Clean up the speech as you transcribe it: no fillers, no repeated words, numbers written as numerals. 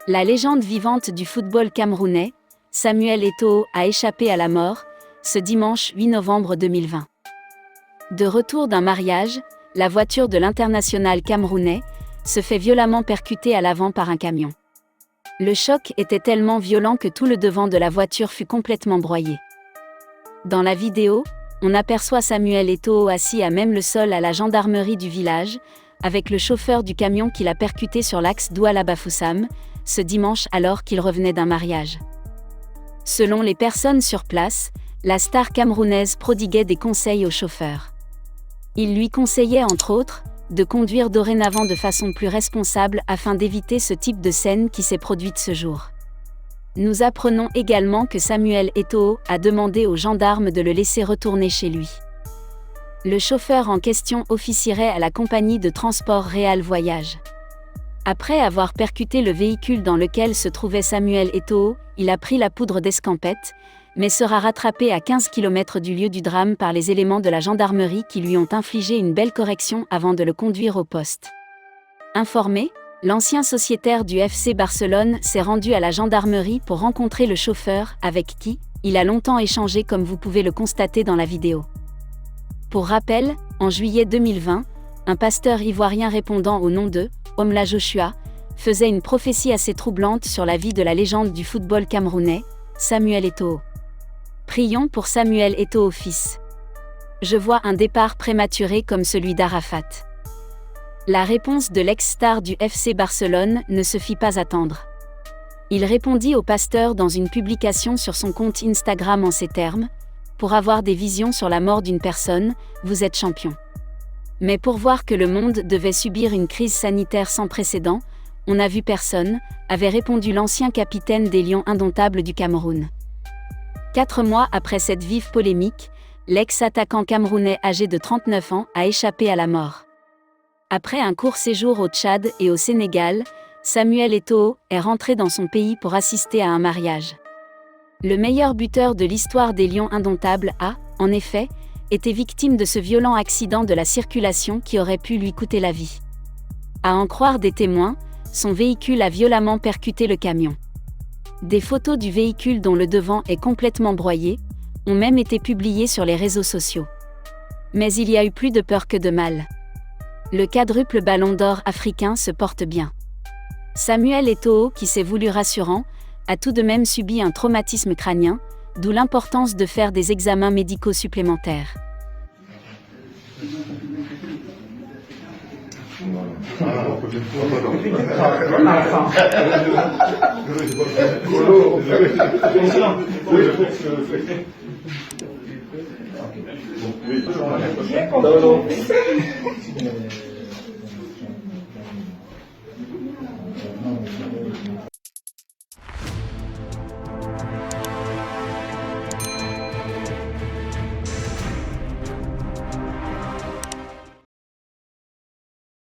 La légende vivante du football camerounais, Samuel Eto'o, a échappé à la mort, ce dimanche 8 novembre 2020. De retour d'un mariage, la voiture de l'international camerounais se fait violemment percuter à l'avant par un camion. Le choc était tellement violent que tout le devant de la voiture fut complètement broyé. Dans la vidéo, on aperçoit Samuel Eto'o assis à même le sol à la gendarmerie du village, avec le chauffeur du camion qui l'a percuté sur l'axe Douala-Bafoussam, ce dimanche alors qu'il revenait d'un mariage. Selon les personnes sur place, la star camerounaise prodiguait des conseils au chauffeur. Il lui conseillait entre autres, de conduire dorénavant de façon plus responsable afin d'éviter ce type de scène qui s'est produite ce jour. Nous apprenons également que Samuel Eto'o a demandé aux gendarmes de le laisser retourner chez lui. Le chauffeur en question officierait à la compagnie de transport Réal Voyage. Après avoir percuté le véhicule dans lequel se trouvait Samuel Eto'o, il a pris la poudre d'escampette, mais sera rattrapé à 15 km du lieu du drame par les éléments de la gendarmerie qui lui ont infligé une belle correction avant de le conduire au poste. Informé, l'ancien sociétaire du FC Barcelone s'est rendu à la gendarmerie pour rencontrer le chauffeur, avec qui il a longtemps échangé comme vous pouvez le constater dans la vidéo. Pour rappel, en juillet 2020, un pasteur ivoirien répondant au nom de Omla Joshua faisait une prophétie assez troublante sur la vie de la légende du football camerounais, Samuel Eto'o. Prions pour Samuel Eto'o fils. Je vois un départ prématuré comme celui d'Arafat. La réponse de l'ex-star du FC Barcelone ne se fit pas attendre. Il répondit au pasteur dans une publication sur son compte Instagram en ces termes : pour avoir des visions sur la mort d'une personne, vous êtes champion. Mais pour voir que le monde devait subir une crise sanitaire sans précédent, on n'a vu personne, avait répondu l'ancien capitaine des Lions indomptables du Cameroun. 4 mois après cette vive polémique, l'ex-attaquant camerounais âgé de 39 ans a échappé à la mort. Après un court séjour au Tchad et au Sénégal, Samuel Eto'o est rentré dans son pays pour assister à un mariage. Le meilleur buteur de l'histoire des Lions indomptables a, en effet, été victime de ce violent accident de la circulation qui aurait pu lui coûter la vie. À en croire des témoins, son véhicule a violemment percuté le camion. Des photos du véhicule dont le devant est complètement broyé ont même été publiées sur les réseaux sociaux. Mais il y a eu plus de peur que de mal. Le quadruple ballon d'or africain se porte bien. Samuel Eto'o, qui s'est voulu rassurant, a tout de même subi un traumatisme crânien, d'où l'importance de faire des examens médicaux supplémentaires. Oui.